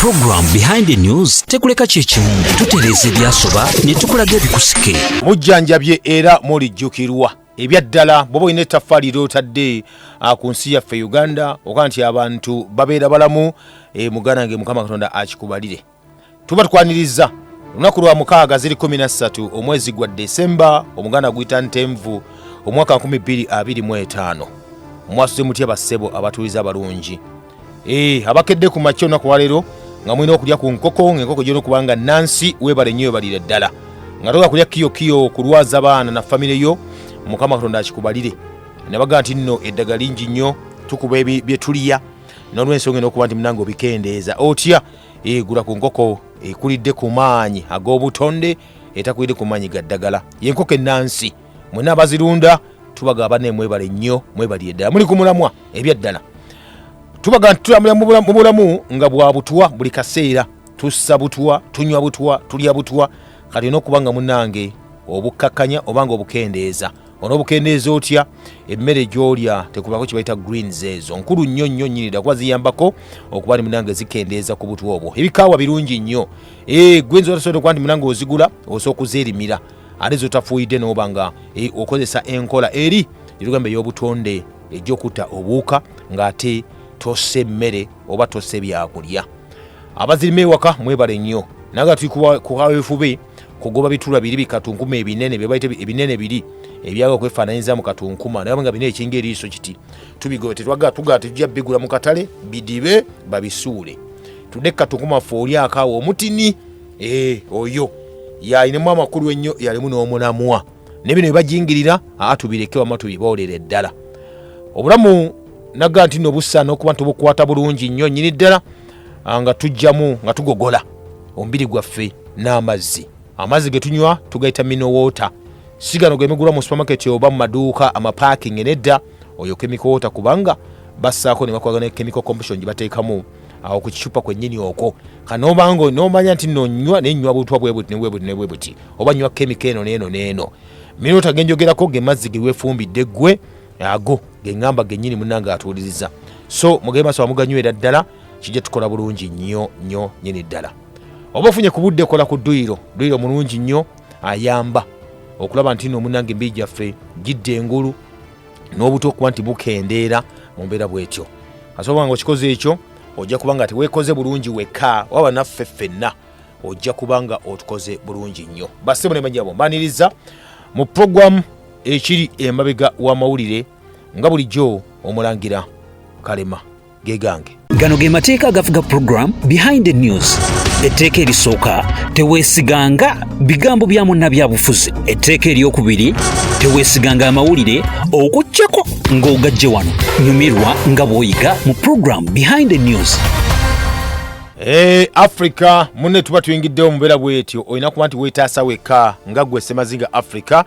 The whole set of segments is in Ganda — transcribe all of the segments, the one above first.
program Behind the News tekuleka kyekimu tutereze byasoba ne tukulaga ebikusike mujjanjabye era mulijjukirwa ebyaddala bobo ine tafali lotadde ku nsi yaffe Uganda okanti abantu babeera balamu muganange mukama Katonda akikubalire tuba tukwaniriza lunaku lwa 6 omwezi gwa Desemba omuganda gwita Ntenvu omwaka 2025 mwasuze mutya basebo abatuliza abalungi abakedde ku makyo na kwalero nga mwino okulya ku nkoko gyono kubanga Nancy webale nnyo balire ddala nga toga kulya kiyo kulwaza baana na family yo mukama Katonda akikubalire nabaga nti nno eddaga lingi nnyo tukuba bye tuliya n'olwensonga n'okuba nti munango bikendeeza otya gula ku nkoko ekulidde ku maanyi ag'obutonde etakulidde ku maanyi gaddagala yenkoko Nancy mwena abazirunda tubaga abane mwebale nnyo mwebalire ddala muli ku mulamwa ebyaddala tubaga ntutambula mu bulamu nga bwa butwa buli kaseera tussa butwa tunywa butwa tulya butwa kati n'okubanga munange obukkakanya obanga obukendeeza onobukendeeza otya emmere gy'olya tekubako kibayita greens ezo nkulu nnyo nnyirira kuba ziyambako okuba ni munange zikendeeza ku butwa obwo ebikaawa birungi nnyo gwenzi otasobola okuba nti munange ozigula osobola okuzeerimira ate zotafuuyidde n'obanga okozesa enkola eri erugambe y'obutonde egy'okutta obuwuka ng'ate tosse emmere oba tosse byakulya abazirima ewaka mwebale nnyo naga tuli kukaweefube kugoba bitula biri bikatunkuma ebinene byebayite ebinene biri ebyaga kwefaananyiza mu katunkuma naye nga bine ekinga eriiso kiti tubigobe tetwaga tujja bigula mu katale bidibe babisuule tudde katunkuma fooli akaawo omutini oyo yayinemu amakulu ennyo yalimu n'omulamwa nebino ebajingirira tubireke wama tubiboolere ddala obulamu naga nti nno bussa n'okuba ntubukwata bulungi nnyo nnyini ddala nga tujjamu nga tugogola omubiri gwaffe n'amazzi amazzi ge tunywa tugayita mineral water sigano gemigulwa mu supermarket oba mu maduuka amaparking nedda oyo chemical water kubanga bassaako ne bakwaga ne chemical composition gye bateekamu awo ku kicupa kwennyini okwo kanobango n'omanya nti nno nywa nenywa butwa bwe buti oba nywa chemical eno n'eno mineral water genjogerako ge mazzi ge weefumbidde ggwe ago gengamba gennyini munanga atuuliriza so mugema so amuganywera ddala kijja tukola bulungi nnyo nyini ddala oba ofunye ku budde kola ku dduyiro mulungi nnyo ayamba okulaba nti nno munange embi gyaffe gidde engulu n'obuto okuba nti bukendeera mu mbeera bwetyo asobola nga okikoze ekyo ojja kuba nga teweekoze bulungi wekka waba naffe ffenna ojja kuba nga otukoze bulungi nnyo bassebo ne banyabo mbaniriza mu program ekiri emabega w'amawulire nga bulijjo omulangira Kalema gegange gano ge mateeka agafuga program Behind the News etteeka erisooka teweesiganga bigambo bya munna byabufuzi etteeka eryokubiri teweesiganga amawulire okuggyako ng'ogajje wano nyumirwa nga bw'oyiga mu program Behind the News. Africa munne tuba tuyingiddewo mubeera bwetyo olina kuba nti weetaasa wekka nga gwe Ssemazinga Africa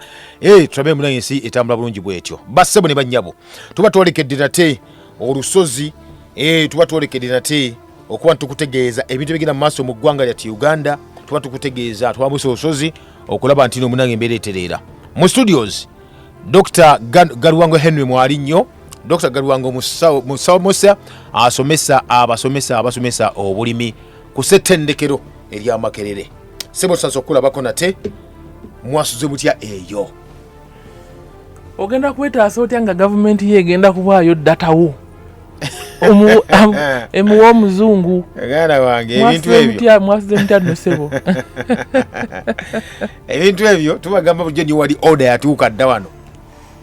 tulabe munange ensi etambula bulungi bwetyo bassebo ne bannyabo tuba twolekedde nate olusozi tuba twolekedde nate okuba ntukutegeeza ebintu ebigenda mu maaso mu ggwanga lyati Uganda tuba tukutegeeza twambuse olusozi okulaba nti no munange embeera etereera mu studios Dr. Galuwango Henry mwali nnyo Dr. Galuwango musa abasomesa obulimi ku ssettendekero ery'Amakerere sebo tusaza okulabako nate mwasuze mutya eyo ogenda kwetaasa otya nga gavumenti yegenda kubaayo datawo emuwa omuzungu aganda wange ebintu ebyo mwasuze mutya nno sebo ebintu ebyo tubagamba bulijjo ni wali order yatuuka dda wano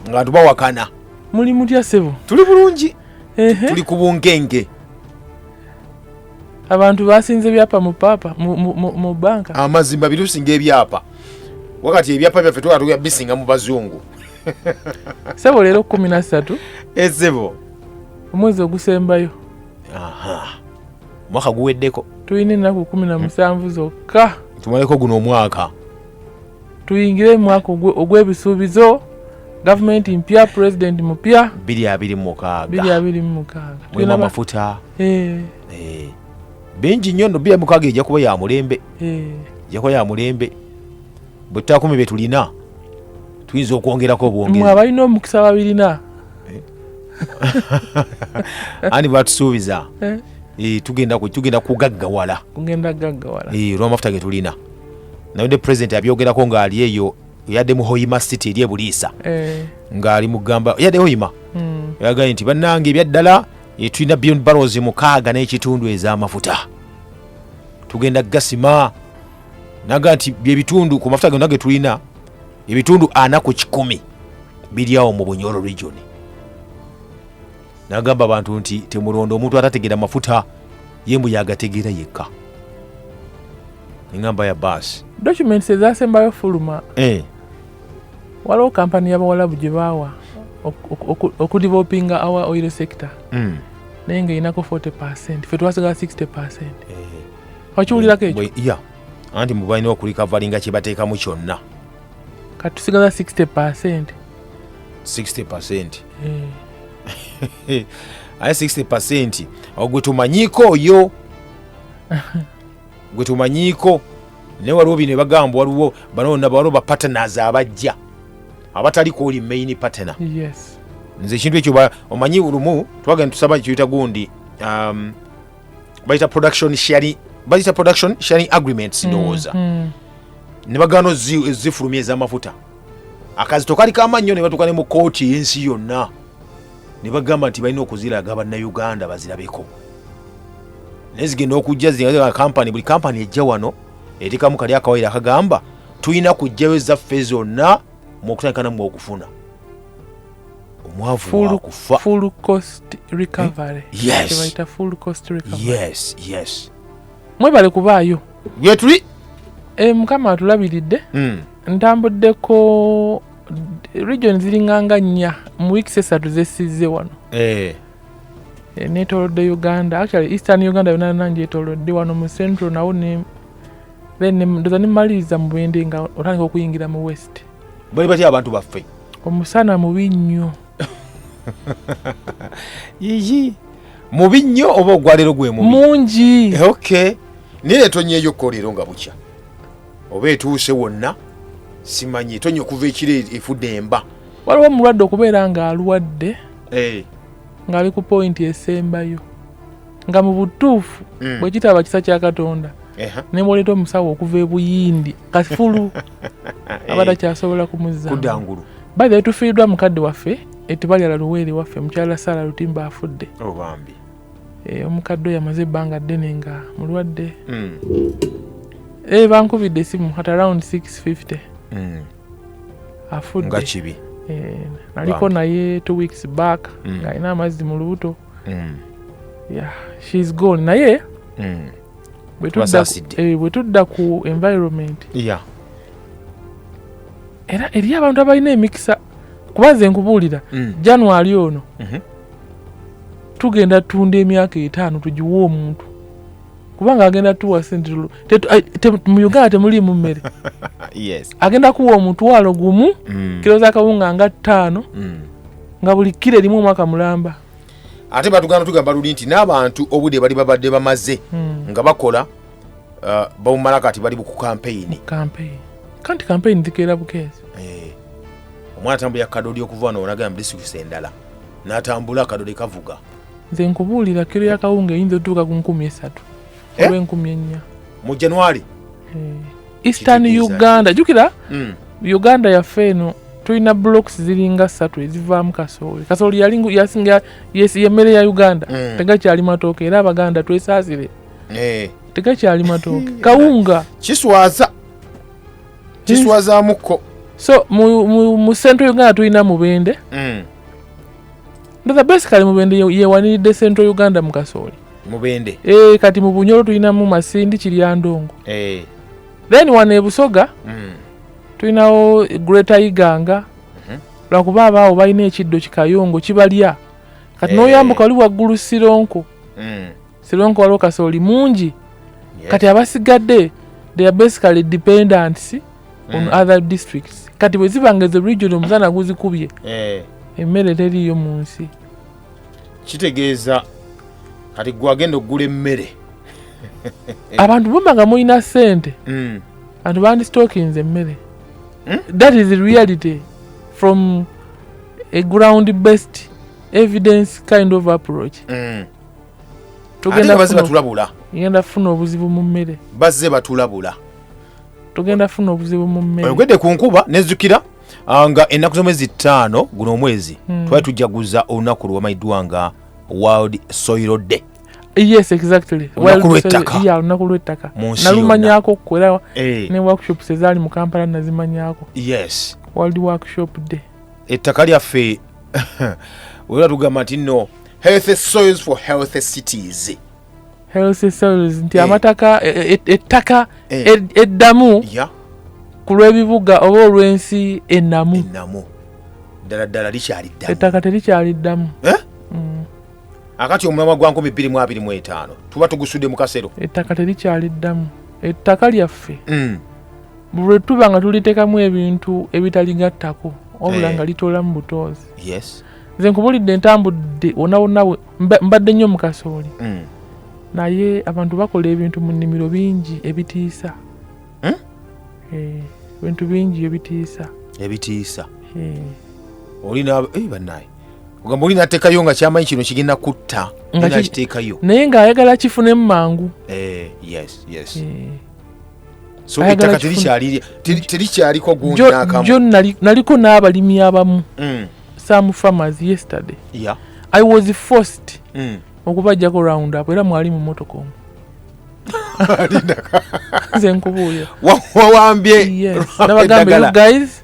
nga tubawakana muli mutya sebo tuli bulungi tuli ku bunkenge abantu basinze byapa mu papa mu banka amazimba birusinga ebyapa wakati ebyapa byaffe twatugya bisinga mu bazungu sebo leero 13 sebo omwezi ogusembayo mwaka guweddeko tuyina ennaku 17 zokka tumaleko guno omwaka tuyingire mwaka ogw'ebisuubizo gavumenti mpya president mupya 2026 tulina amafuta bingi nnyo nno 2026 ejja kuba ya mulembe ejja kuba ya mulembe bwe tutakumi be tulina tuyinza okwongerako obwongezi mwe abalina omukisa babirina ani batusuubiza tugenda kugaggawala olw'amafuta ge tulina. naye ne president abyogerako ng'ali eyo yadde mu Hoima City eri ebuliisa ng'ali mugamba yadde Hoima yagaye nti bannange ebyaddala tulina billion barrels 6 n'ekitundu ez'amafuta tugenda gasima naga nti byebitundu ku mafuta gonna ge tulina ebitundu 4 ku 100 biri awo mu Bunyoro region. Nagamba abantu nti temulondo omuntu atategeera mafuta yembu yagategeera yekka. Ngamba ya bus documents ezasembayo fuluma waliwo kampani y'abawalabu gye baawa okudevelopinga our oil sector naye nga inako 40% ffe twasigala 60%. Wakiwulirako ekyo? Anti mubalina okulikavalinga kye bateekamu kyonna kati tusigala 60%. 60%. Aye 60% ogwe tumanyiiko oyo gwe tumanyiiko ne waliwo bino bagamba waliwo banonna waliwo ba partners abajja abatali kooli main partner. Yes. Nze ekintu ekyo omanyi olumu twagenda tusaba kiyita gundi bayita production sharing agreements ndowooza ne bagano zifulumya ez'amafuta akazito kali kamannyo ne batuuka ne mu kooti y'ensi yonna ne bagamba nti balina okuziraga bannayuganda bazirabeko naye zigenda okujja zinga kampani buli kampani ejja wano erikamu kali akawaire akagamba tulina kujjayo ezaffe zonna mukutandika nammwe okufuna omwavu wakufa. Full cost recovery. Yes. Baita full cost recovery. Yes. Mwebale kubaayo. Yetuli Mukama atulabiridde. Ntambuddeko region zilinganga 4 mu weeks 3 zesizze wano. Netolodde Uganda, actually Eastern Uganda yonna nange etolodde wano mu Central nawo then ndoza nimaliriza mu Bwende nga otandika okuyingira mu West. Bali batya abantu baffe. Omusana mubi nnyo. Mubi nnyo oba ogwalero gwe mubi? Mungi. Okay. Niye tonyeyo kolero nga bukya. Oba etuuse wonna simanyi tonye okuva ekire efudde emba. Waliwo omulwadde okubeera nga alwadde. Ng'ali ku point esembayo nga mu butuufu bwe kitaba kisa kya Katonda ne mwoleeta omusawo okuva e Buyindi kafulu abada kyasobola kumuzza kudangulu bali tufiiddwa mukadde waffe etubalyala luweere waffe mukyala Sala Lutimba afudde obambi omukadde yamaze ebbanga ddene nga mulwadde bankubidde esimu at around 6:50 afudde nga kibi. Naliko naye 2 weeks back ng'alina amazzi mu lubuto. She's gone. Naye bwe tudda ku environment era eri abantu abalina emikisa kuba nze nkubuulira January ono tugenda tunda emyaka 5 tugiwe omuntu kubanga agenda tuwa sente mu Uganda temuliimu mmere. Agenda kuwa omutwalo gumu kilo za kawunga nga 5 nga buli kilo erimu omwaka mulamba. Ate batuganda tugamba luli nti n'abantu obudde bali babadde bamaze nga bakola bawumala kati bali ku campaign. Kanti campaign dikeera bukeezi. Omwana tambula kadodi okuva wano onagamba district endala n'atambula kadodi kavuga. Nze nkubuulira kilo ya kawunga eyinza otuuka ku 13,000 oba 14,000 mu January. Eastern Uganda jukira Uganda yaffe eno tulina blocks ziringa 3 ezivaamu kasooli yasinga yemmere ya Uganda tegakyali matooke era Abaganda twesaasire tegakyali matooke kawunga kiswazaamuko. So mu Central Uganda tulina Mubende ndoza basically Mubende yewaniridde Central Uganda mu kasooli Mubende. Kati mu Bunyoro tulinamu Masindi Kiryandongo. Then wano e Busoga tulinawo Greater Iganga lwakuba abaawo balina ekiddo kikayongo kibalya kati n'oyambuka wali waggulu Sironko waliwo kasooli mungi kati abasigadde they are basically dependents on other districts kati bwe zibanga ezo region omuzana guzikubye emmere teriyo mu nsi kitegeeza kati gwagenda okugula emmere abantu bumanga mulina ssente abantu bandistokings emmere. That is the reality from a ground based evidence kind of approach. tugenda bazze batulabula. Ngenda funa obuzibu mu mmere. Bazze batulabula. Tugenda funa obuzibu mu mmere. Oyogedde ku nkuba nezukira nga ennaku z'omwezi 5 guno omwezi twali tujaguza olunaku lwamayiddwa nga World Soil Day. Yes, exactly. Olunaku lw'ettaka. Yeah, olunaku lw'ettaka. Nalumanyako okukola ne workshops ezaali mu Kampala nazimanyako. Yes. World Workshop Day. Ettaka lyaffe wera tugamba nti nno healthy soils for healthy cities. Healthy soils nti amataka ettaka eddamu ku lw'ebibuga oba olw'ensi ennamu. Ddala likyali ddamu. Ettaka terikyali ddamu. Akati omwaka gwa 2025 tuba tugusudde mu kasero. Ettaka terikyali ddamu. Ettaka lyaffe bwe tuba nga tuliteekamu ebintu ebitaligattako obula nga litoola mu butoozi. Yes. Nze nkubulidde entambudde wonna mbadde nnyo mu kasooli. Naye abantu bakola ebintu mu nnimiro bingi ebitiisa. Ebintu bingi ebitiisa. Olina bannaye ogamba olina ateekayo nga kyamaanyi kino kigenda kutta nga kiteekayo naye ng'ayagala kifunemu mangu. Yes. So ettaka terikyaliko gundi. Jo naliko n'abalimi abamu. Some farmers yesterday. Yeah. I was forced okubajjako round up era mwali mu motoka omwo. Nze nkubuuya. Wawambye. Yes. Nabagambe you guys.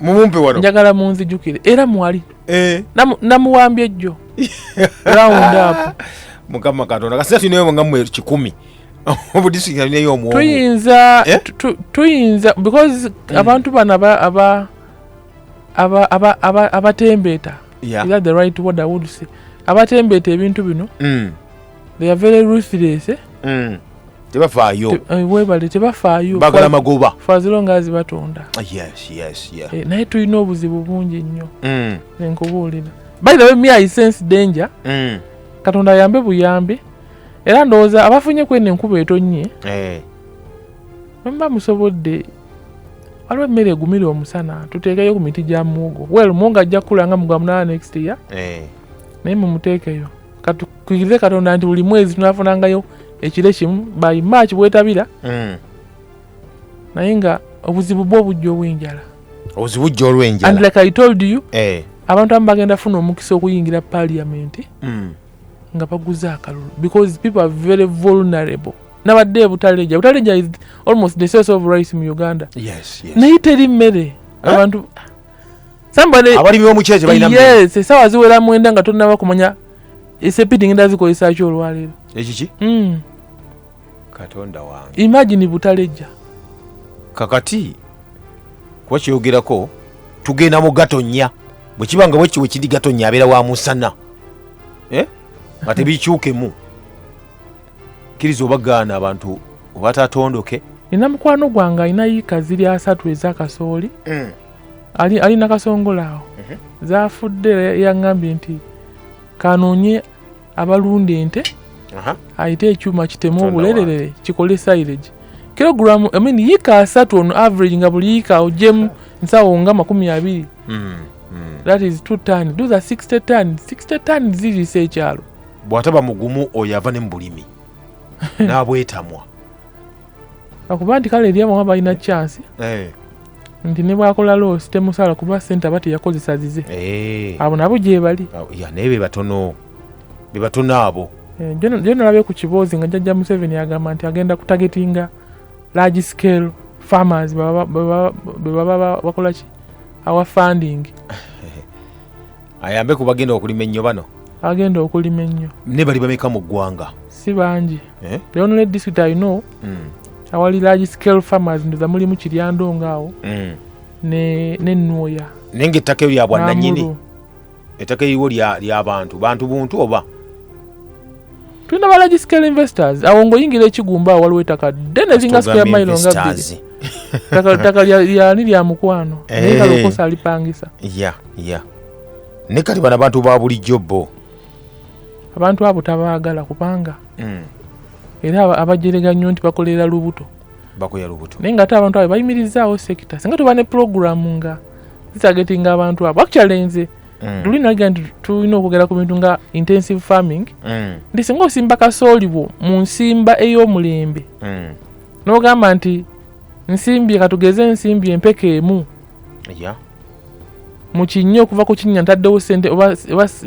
Mumumpe wano. Njagala munzijukire era mwali. Namuwambye ejjo. Round up. Mukama Katonda kasita tuneyo nga mwe 10. Obudisiki alineyo omwo. Tuyinza because abantu bana abatembeeta. Is that the right word I would say? Abatembeeta ebintu bino. They are very ruthless. Tebafaayo. Webale tebafaayo. Bagala magoba. For as long as batonda. Yes. Naye tulina obuzibu bungi nnyo. Nkubuulira. By the way, me I sense danger. Katonda yambe buyambe. Era ndowooza abafunye kwene enkuba etonnye. Mba musobodde waliwo emmere egumire omusana tuteekeyo ku miti gya muwogo. Well, muwogo ajja kukula nga mugwa 8 next year. Naye mumuteekeyo. Katukirize Katonda nti buli mwezi tunafunangayo ekire kimu by March bwetabira. Naye nga obuzibu bwo bujja obw'enjala. And like I told you, abantu abamu bagenda funa omukisa okuyingira parliament nga baguza akalulu because people are very vulnerable. Nabadde butaleja is almost the source of rice in Uganda. Yes. Naye teri mmere abantu somebody abalimi b'omukyeze balina mmere. Yes, esawa ziwera mwenda nga tonnaba kumanya esepiti ngenda zikozesa ki olwaleero. Ekiki? Katonda wange. Imagine butaleja. Kakati kwa kyogerako tugenda mu Gatonnya. Bwe kibanga bwe kiwe kidi Gatonnya abeera wa musana. Ate bikyukemu. Kirizo obagaana abantu obatatondoke. Nina mukwano gwange alina yiika ziri 3 ez'akasooli. Alina kasongolaawo. Zaafudde yaŋŋambye nti kanoonye abalunda ente. Ayite ekyuma kitemu obulerere kikole silage. Kilogramu yiika 3 on average nga buli yiika ogyemu nsawo nga 20. That is 2 tons. Those are 60 tons. 60 tons ziri ekyalo. Bw'ataba mugumu oyo ava ne mu bulimi. N'abwetamwa. Akuba nti kale eryamu balina chance. Nti ne bwakola loss temusala kuba sente bati yakozesa zize. Abo nabo gye bali. Naye be batono. Be batono abo. Jeno nalabye ku Kiboozi nga Jjajja Museveni agamba nti agenda kutagetinga large scale farmers baba bakola ki? Our funding. Ayambe kubagenda okulima ennyo bano. Agenda okulima ennyo. Ne bali bameka mu ggwanga. Si bangi. The only district I know awali large scale farmers ndoza mulimu Kiryandongo awo. Ne Nnoya. Nenge ettaka lya bwannannyini. Ettaka eriwo ly'abantu. Bantu buntu oba? Tulina ba large scale investors. Awo ng'oyingira ekigumba awo waliwo ettaka ddene zinga square mile nga bbiri. Ettaka lya mukwano. Naye kalokosa alipangisa. Yeah. Ne kati bano abantu ba bulijjo bo. Abantu abo tabaagala kubanga era abajerega nnyo nti bakolera lubuto. Naye nga ate abantu abo bayimirizaawo sekita. Singa tuba ne program nga zitagetinga abantu abo. Actually nze tulina gandi tulina okugera ku bintu nga intensive farming ndi singa osimba kasooli bwo mu nsimba ey'omulembe n'ogamba nti nsimbye katugeze nsimbye empeka emu mu kinnya okuva ku kinnya ntaddewo sente oba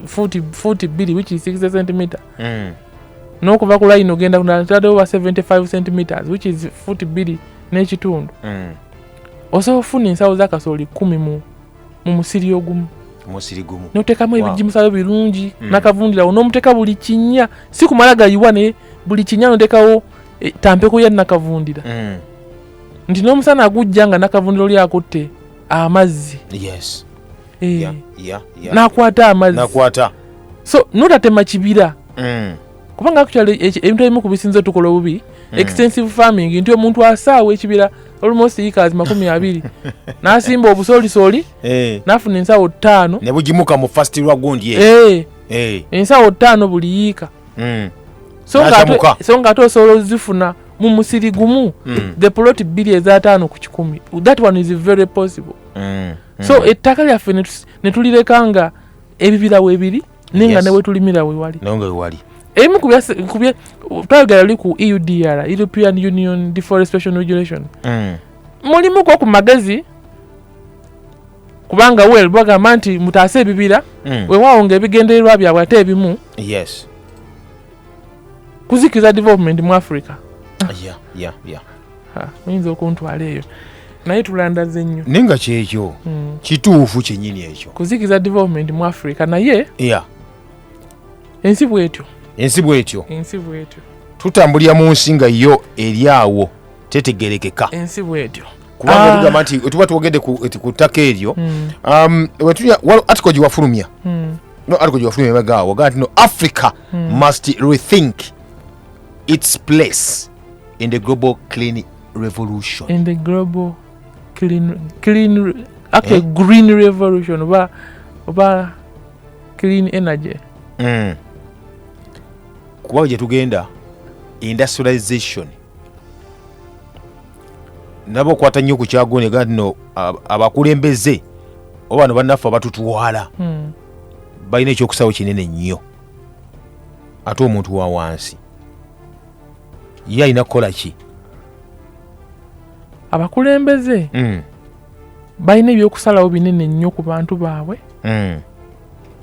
fuuti 2 which is 60 centimeter n'okuva ku line ogenda ntaddewo oba 75 centimeters which is fuuti 2 n'ekitundu osobola ofuna ensawo z'akasooli 10 mu musiri ogumu n'oteekamu ebijimusayo birungi nakavundirawo n'omuteeka buli kinnya si kumala gayiwa naye buli kinnya n'oteekawo tampeeko ya nakavundira nti n'omusana agujja nga nakavundiro lyakutte amazzi n'akwata amazzi so n'otatema kibira kubanga akukyala ebintu ebimu ku bisinze tukola obubi extensive farming nti omuntu asaawa ekibira almost acres 20 n'asimba obusoolisooli n'afuna ensawo 5 ne bugimuka mu fastirwa gundi ensawo 5 buli yiika so ng'ate osobola ozifuna mu musiri gumu the plot 2 eza 5 ku 10 that one is very possible so ettaka lyaffe ne tulireka nga ebibira weebiri nenga ne wetulimira weewali ebimu kubye twayogera li ku EUDR European Union Deforestation Regulation mulimu ko ku magezi kubanga wel bagamba nti mutaase ebibira weewaawo ng'ebigendererwa byabwe ate ebimu kuzikiza development mu Africa oyinza okuntwala eyo naye tulandaze nnyo nenga kyekyo kituufu kyennyini ekyo kuzikiza development mu Africa naye ensi bwetyo tutambulira mu nsi nga yo eri awo tetegerekeka ensi bwetyo kubanga tugamba nti tuba twogedde ku ttaka eryo article giwafulumya bagaawo gaa nti no Africa must rethink its place in the global clean revolution green revolution oba clean energy kuba gye tugenda industrialization nabo kwata nnyo ku kyagone gati no abakulembeze oba bano bannaffe abatutwala balina ekyokusawo kinene nnyo ate omuntu wa wansi ye alina kukola ki abakulembeze balina ebyokusalawo binene nnyo ku bantu baabwe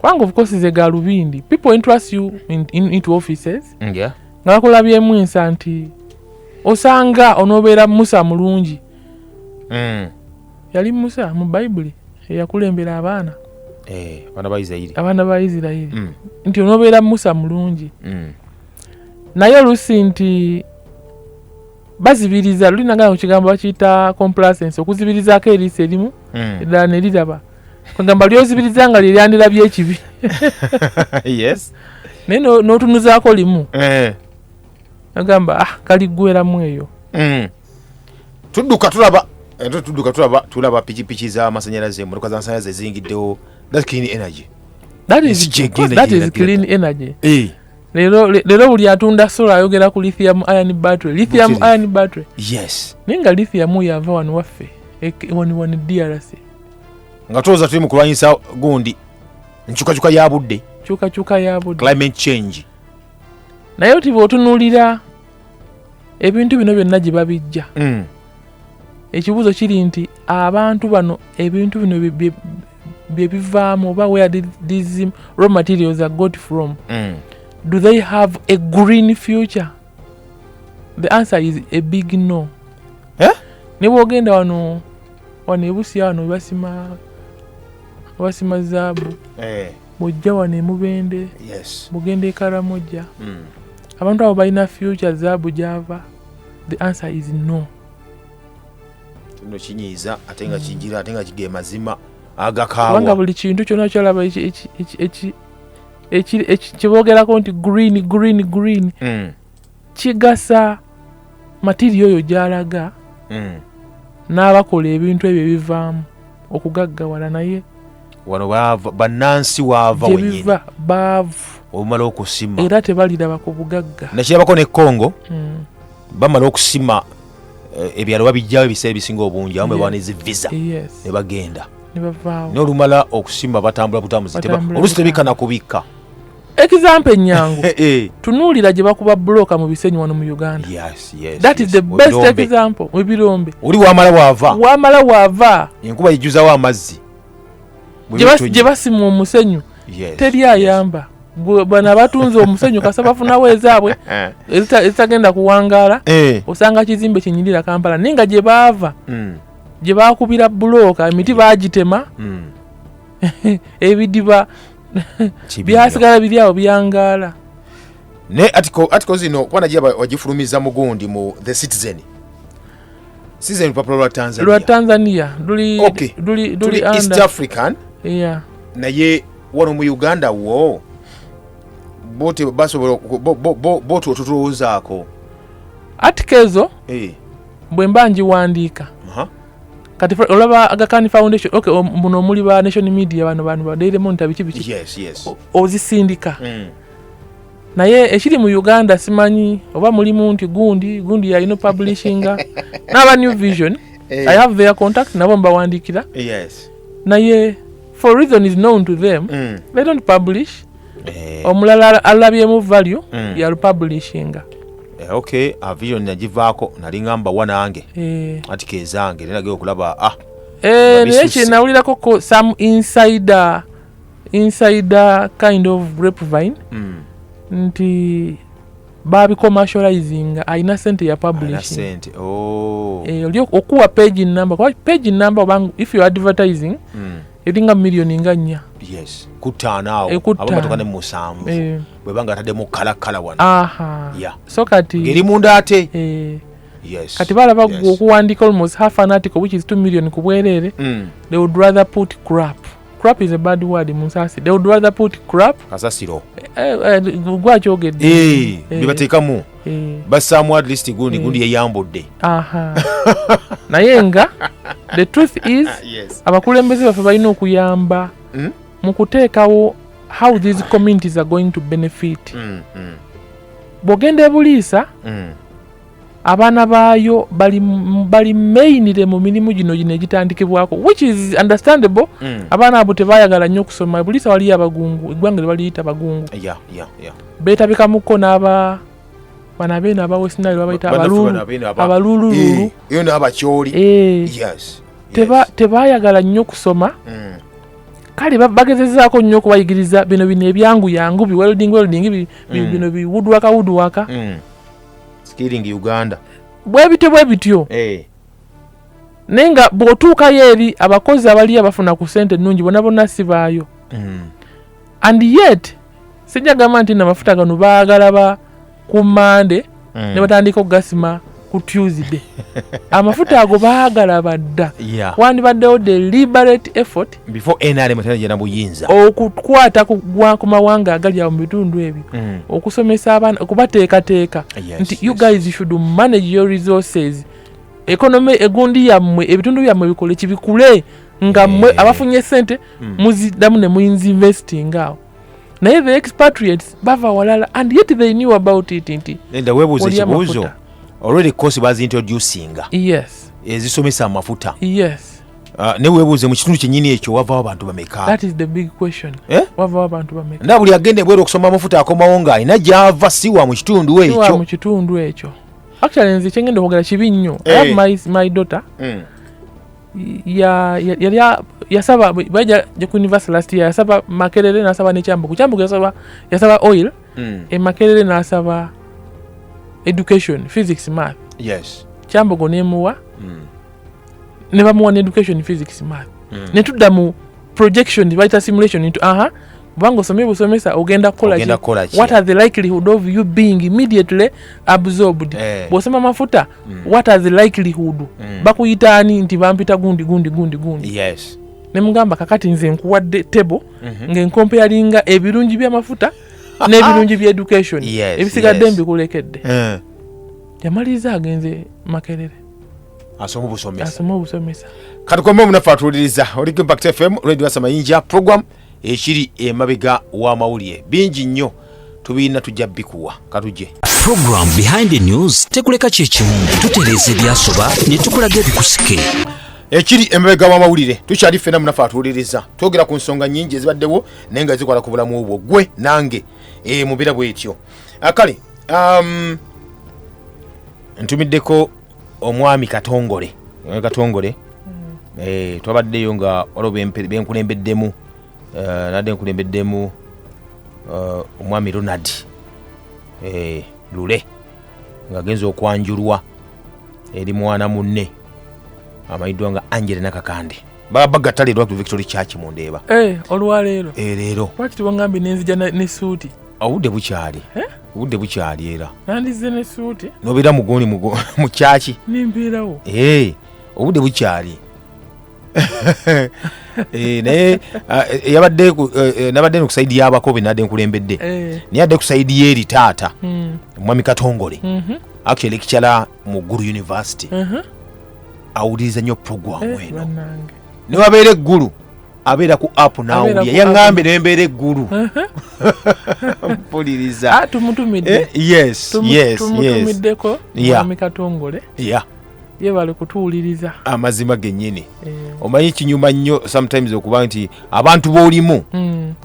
kubanga of course ze galubindi people interest you into offices nga bakulabyemu ensa nti osanga onoobeera Musa mulungi yali Musa mu Bayibuli eyakulembera abaana ba Isirayiri nti onoobeera Musa mulungi naye olusi nti bazibiriza lulinagana ku kigambo bakiyita complacency okuzibirizaako eriisa erimu eddala ne liraba kugamba lyozibiriza nga lyeryandirabye ekibi naye n'otunuzaako limu agamba kaliggweramu eyo tudduka tulaba pikipiki z'amasanyalaze emmotoka z'amasanyalaze eziyingiddewo that clean energy that is clean energy Lero buli atunda solar ayogera ku lithium ion battery naye nga lithium yava wano waffe wani DRC nga tolooza tuli mu kulwanyisa gundi enkyukakyuka ya budde climate change naye oti bw'otunuulira ebintu bino byonna gye babijja ekibuuzo kiri nti abantu bano ebintu bino bye bivaamu oba where these raw materials are got from do they have a green future? The answer is a big no. Ne bwogenda wano ebusi wano basima zaabu bwojja wano emubende bugenda e Karamoja abantu abo balina future zaabu gyava. The answer is no. Tuno kinyiiza ate nga kinjira ate nga kige mazima agakaawa kubanga buli kintu kyonna kyolaba kiboogerako nti green kigasa material oyo gyalaga n'abakola ebintu ebyo ebivaamu okugaggawala naye wano bannansi waava wenyini baavu omala okusima era tebaliraba ku bugagga nakirabako ne Congo bamala okusima ebyalo babijjawo ebiseera ebisinga obungi awo bwe bawana ezi visa ne bagenda n'olumala okusimba batambula butambuzi olusi tebikana kubikka. Example nyangu tunuulira gye bakuba bloka mu bisenyi wano mu Uganda. That is the best example. Mu birombe oli wamala waava enkuba yijjuzawo amazzi gye basima omusenyu teri ayamba. Bana batunze omusenyu kasa bafunawo ezaabwe ezitagenda kuwangaala osanga kizimbe kinyirira Kampala ninga gye baava gye bakubira buloka emiti bagitema ebidiba byasigala biri awo byangaala. Ne article zino kwana gye wagifulumiza mugundi mu The Citizen lwa Tanzania luli East African naye wano mu Uganda wo bote basobola bote otulowoozaako article ezo bwe mba ngiwandiika kati olaba Aga Khan Foundation muno omuli ba National Media bano ba Daily Monitor biki ozisindika naye ekiri mu Uganda simanyi oba mulimu nti gundi ya publishing n'aba New Vision I have their contact nabo mbawandikira naye for reason is known to them they don't publish. Omulala alabyemu value ya publishing. A vision nagivaako nali ngamba wanange ati kezange nage okulaba naye kinawulirako some insider kind of grapevine nti babi commercializing aina sente ya publishing oli okuwa page number if you are advertising edinga milioni nga 4 kutanawo abamatoka ne musambu bwebanga atademu kala wano so kati ngeri munda ate kati balaba okuwandika almost half an article which is 2 million kubwerere they would rather put crap is a bad word musasi they would rather put crap kasasiro gwachogedde bibateekamu basamu at least gundi yeyambudde naye nga the truth is abakulembeze baffe balina okuyamba mu kuteekawo how these communities are going to benefit. Bw'ogenda ebuliisa abaana baayo bali mainire mu mirimu gino egitandikibwako which is understandable. Abaana abo tebaayagala nnyo okusoma. Ebuliisa waliyo abagungu eggwanga baliyita bagungu beetabikamuko n'aba bana beena aba West Nile babayita abalululu yo n'abakyoli tebaayagala nnyo okusoma. Kale bagezezaako nnyo okubayigiriza bino ebyangu welding bino woodworker skilling Uganda bwe bityo nenga bw'otuukayo eri abakozi abali abafuna ku ssente ennungi bonna sibaayo and yet sijagamba nti n'amafuta gano baagala ku Monday ne batandika okugasima ku Tuesday. Amafuta ago baagala badda wandibaddewo deliberate effort before NRM tena buyinza okukwata ku mawanga agali awo mu bitundu ebyo okusomesa abaana okubateekateeka nti you guys should manage your resources economy egundi yammwe ebitundu byammwe bikole kibikule nga mmwe abafunye sente muziddamu ne muinvesting awo. Naye the expatriates bava walala and yet they knew about it nti nenda webuze kibuzo already course was introducing ezisomesa amafuta ne webuze mu kitundu kyennyini ekyo wavaawo abantu bameka. That is the big question. Wavaawo abantu bameka nda buli agende bwero okusoma amafuta akomawo nga alina gyava siwa mu kitundu ekyo. Actually nze kyengenda okwogera kibi nnyo. I have my daughter yasaba bajja ku university last year yasaba Makerere nasaba ne Kyambogo yasaba oil Makerere nasaba education physics math Kyambogo nemuwa ne bamuwa ne education physics math ne tudda mu projection baita simulation into bango busomesa ogenda kola what are the likelihood of you being immediately absorbed bosoma mafuta what are the likelihood bakuyitani nti bampita gundi ne mugamba kakati nze nkuwadde table ngenkomparinga ebirungi by'amafuta n'ebirungi bya education ebisigadde mbikulekedde yamaliza agenze Makerere asoma busomesa kati kwa mwe mnafatuliriza Oliko Impact FM Radio Asamayinja program ekiri emabega wa mawulire bingi nnyo tubina tujja bikuwa katuje program behind the news tekuleka kyekimu tutereze byasoba ne tukulaga ebikusike ekiri emabega w'amawulire tukyali ffenna munafe atuwuliriza twogera ku nsonga nnyingi ezibaddewo naye nga zikola ku bulamu obwo gwe nange mubeera bwetyo kale ntumiddeko omwami Katongole twabaddeyo nga waliwo benkulembeddemu nadde nkulembeddemu omwami Ronald Lule ng'agenza okwanjulwa eri mwana munne amayiddwa nga Angela Nakakande bagatta leero ku Victory Church mu Ndeeba olwaleero leero lwaki tibongambi nenzija ne suuti obudde bukyali era nandize ne suuti nobeera mugundi mu kyaki nimbeerawo obudde bukyali naye nabadde ku saidi y'abakobe nadde nkulembedde naye adde ku saidi y'eri taata omwami Katongole actually lecturer mu Gulu University awuliriza nnyo program eno ne wabeera eggulu abeera ku app nawulya yaŋŋambe ne mbeera eggulu mpuliriza tumutumidde tumutumiddeko omwami Katongole ye bali kutuwuliriza amazima gennyini omanyi kinyuma nnyo sometimes okuba nti abantu b'olimu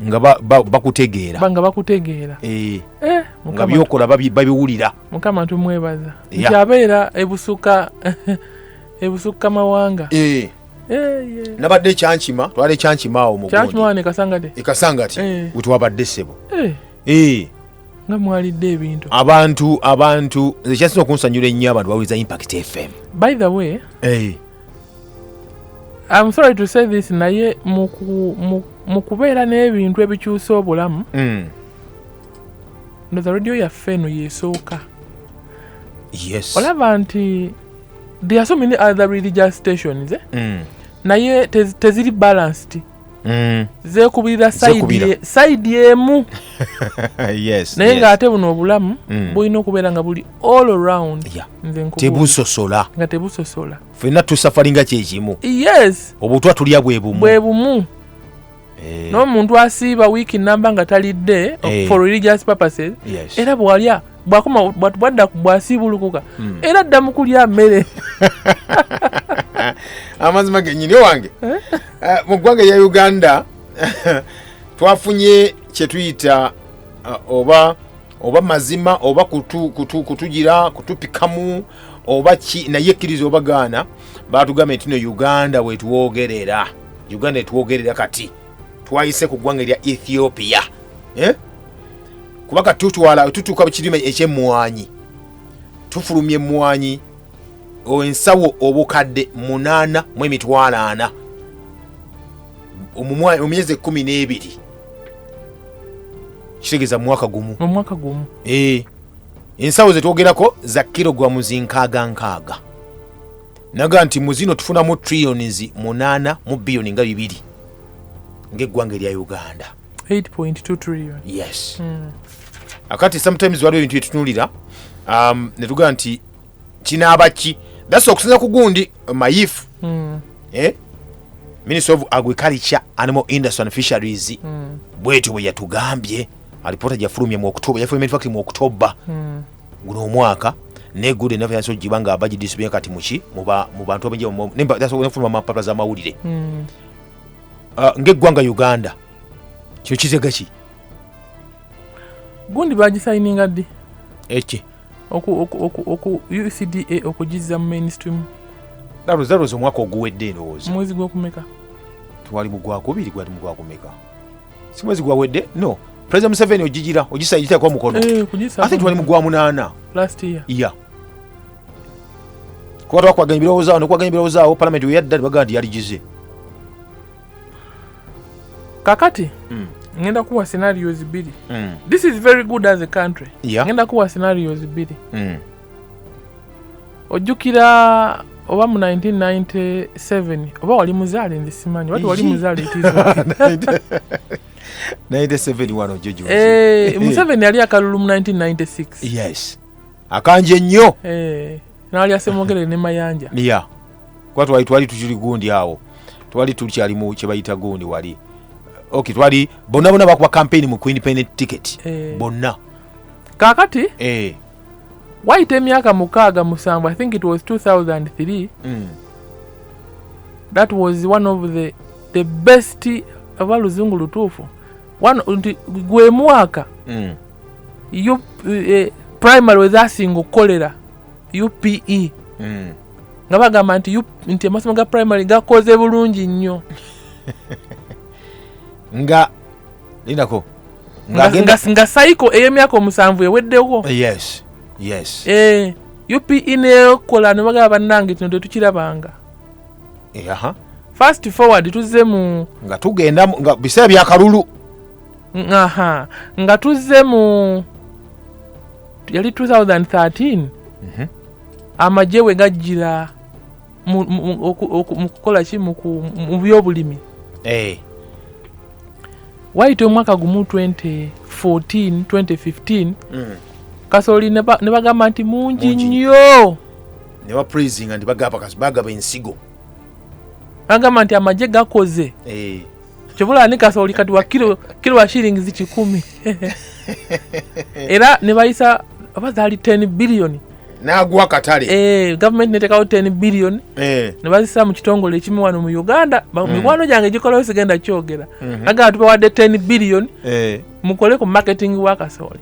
nga bakutegeera nga byokola babiwulira. Mukama tumwebaza nti abeera ebusukka mawanga nabadde ekyankima twala ekyankima awo mugundi ekasangati wetwabadde ssebo nga mwalidde ebintu abantu ekyasinza okunsanyula ennyo abantu bawuliza Impact FM. By the way, I'm sorry to say this, naye mu kubeera n'ebintu ebikyusa obulamu ndoza radio yaffe eno yeesooka. Yes. Olaba nti there are so many other religious stations naye teziri balanced. Zeekubirira side emu. Naye ng'ate buno obulamu bulina okubeera nga buli all around. Tebusosola. Nga tebusosola. Ffenna tusafalinga kyekimu. Yes. Obutwa tulya bwe bumu. N'omuntu asiiba wiiki namba nga talidde for religious purposes. Era bw'alya bwadda bw'asiibulukuka era adda mu kulya mmere. Amazima gennyini wange mu ggwanga lya Uganda twafunye kye tuyita oba mazima oba kutugira kutupikamu oba ki naye ekkiriza oba gaana baatugamba nti no Uganda wetwogerera kati twayise ku ggwanga lya Ethiopia kubaka tutuuka kirime eky'Emwanyi tufulumye Emwanyi ensawo obukadde 8 mu emitwalo 4 mu myezi 12 kitegeeza mu mwaka gumu ensawo zetwogerako za kilogramu nkaaga naga nti mu zino tufunamu trillions 8 mu billion nga 2 ng'eggwanga lya Uganda 8.2 trillion. Yes. Akati sometimes waliwo ebintu byetutunulira ne tugaa nti kinaaba ki that's okusinza ku gundi mayifu Minister of Agriculture, Animal Industry and Fisheries bwetyo bwe yatugambye alipota gyafulumye mu October guno omwaka ne good enough yaso jibanga abaji disipline kati muki mu bantu abenje nemba that's okufuluma mapapa za mawulire ng'eggwanga Uganda kyo kizega ki gundi bagisayininga ddi eki oku UCDA okugiza mu mainstream zarozo omwaka oguwedde ndowooza mwezi gw'okumeka twali mu gwakubiri gwali mu gwakumeka si mwezi gwawedde no President Museveni ogigira ogisayita kwa mukono ate twali mu gwa 8 last year kwa twakwaga ebirowoozo awo parliament yadda bagandi yaligize kakati ngenda kuwa scenarios 2 this is very good as a country ngenda kuwa scenarios 2 ojjukira oba mu 1997 oba wali muzaale nze simanyi wati wali muzaale itizo 97 wano jojo Museveni yali akalulu mu 1996 yes akanje nnyo nali asemogere ne mayanja kwa twali tujuli gundi awo twali tukyali mu kye bayita gundi wali okay twali bonna bakuba campaign mu independent ticket bonna kakati wayita emyaka 6 I think it was 2003 that was one of the best abaluzungu lutuufu nti gwe mwaka primary wezasinga okukolera UPE nga bagamba nti amasomo ga primary gakoze bulungi nnyo nga lindako nga cycle ey'emyaka 7 eweddewo. Yes. UPE nekola ne bagamba bannange kino tetukirabanga. Fast forward tuzze mu nga tugenda nga biseera bya kalulu. Nga tuzze mu yali 2013 amagye we gajjira mu kukola ki mu byobulimi. Waite omwaka gumu 2014-2015 kasooli ne bagamba nti mungi nnyo ne ba praising and bagaba ensigo bagamba nti amagye gakoze kibula ni kasooli kati wa kilo wa shillings 10 era ne bayisa abazaali 10 billion n'agwa katale government netekawo 10 billion ne bazisa mu kitongole ekimu wano mu Uganda mikwano gyange gikolawo sigenda kyogera agamba tubawadde 10 billion mukole ku marketing wa kasooli.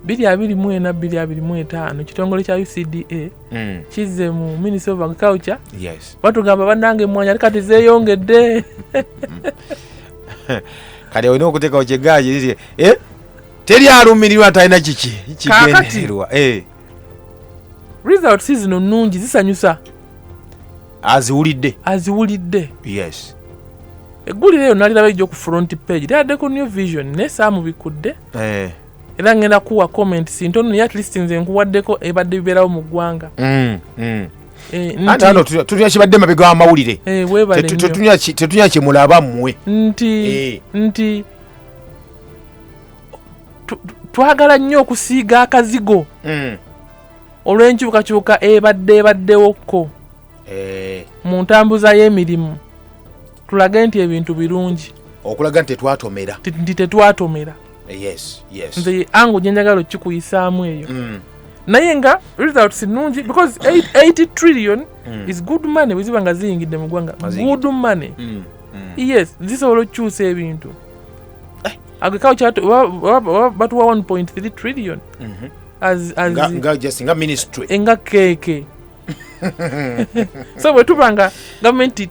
2024-2025 kitongole kya UCDA kizze mu Ministry of Agriculture batugamba bannange Emwanyi ali kati zeeyongedde kale olina okuteekawo kyegaji teri alumirirwa talina kigendererwa. Results zino nnungi zisanyusa aziwulidde. Eggulire eyo naliraba ejjo ku front page lyaddeko New Vision ne saamu bikudde era ngenda kuwa comments ntono ya at least nze nkuwaddeko ebadde bibeerawo mu ggwanga. Ate hano tutunya kibadde mabega w'amawulire tetunya kyemulaba mmwe nti twagala nnyo okusiiga akazigo olw'enkyukakyuka ebaddewokko mu ntambuza y'emirimu tulage nti ebintu birungi okulaga nti tetwatomera. Nze ango gyenjagala okikuyisaamu eyo naye nga results nnungi because 80 trillion is good money bweziba nga ziyingidde mu ggwanga good money. Zisobola okukyusa ebintu agriculture batuwa 1.3 trillion nga ministry enga keke so bwe tubanga gavumenti